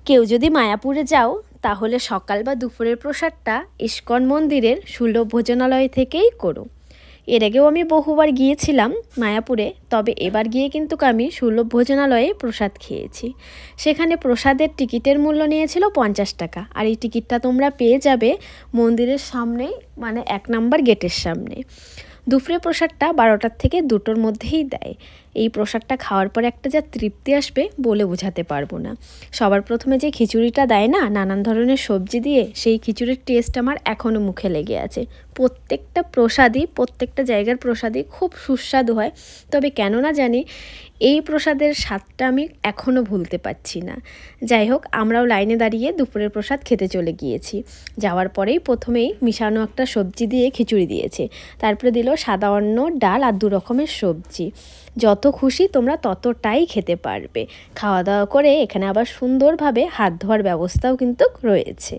কেউ যদি মায়াপুরে যাও তাহলে সকাল বা দুপুরের প্রসাদটা ইস্কন মন্দিরের সুলভ ভোজনালয় থেকেই করো। এর আগেও আমি বহুবার গিয়েছিলাম মায়াপুরে, তবে এবার গিয়ে কিন্তু আমি সুলভ ভোজনালয়ে প্রসাদ খেয়েছি। সেখানে প্রসাদের টিকিটের মূল্য নিয়েছিল 50 টাকা, আর এই টিকিটটা তোমরা পেয়ে যাবে মন্দিরের সামনেই, মানে 1 নম্বর গেটের সামনে। দুপুরে প্রসাদটা 12টার থেকে 2টোর মধ্যেই দেয়। এই প্রসাদটা খাওয়ার পর একটা যা তৃপ্তি আসবে বলে বোঝাতে পারবো না। সবার প্রথমে যে খিচুড়িটা দেয় না নানান ধরনের সবজি দিয়ে, সেই খিচুড়ির টেস্ট আমার এখনও মুখে লেগে আছে। প্রত্যেকটা প্রসাদই, প্রত্যেকটা জায়গার প্রসাদই খুব সুস্বাদু হয়, তবে কেন না জানি এই প্রসাদের স্বাদটা আমি এখনও ভুলতে পারছি না। যাই হোক, আমরাও লাইনে দাঁড়িয়ে দুপুরের প্রসাদ খেতে চলে গিয়েছি। যাওয়ার পরেই প্রথমেই মিশানো একটা সবজি দিয়ে খিচুড়ি দিয়েছে, তারপরে দিল সাদা অন্ন, ডাল আর 2 রকমের সবজি। যত খুশি তোমরা ততটাই খেতে পারবে। খাওয়া দাওয়া করে এখানে আবার সুন্দরভাবে হাত ধোয়ার ব্যবস্থাও কিন্তু রয়েছে।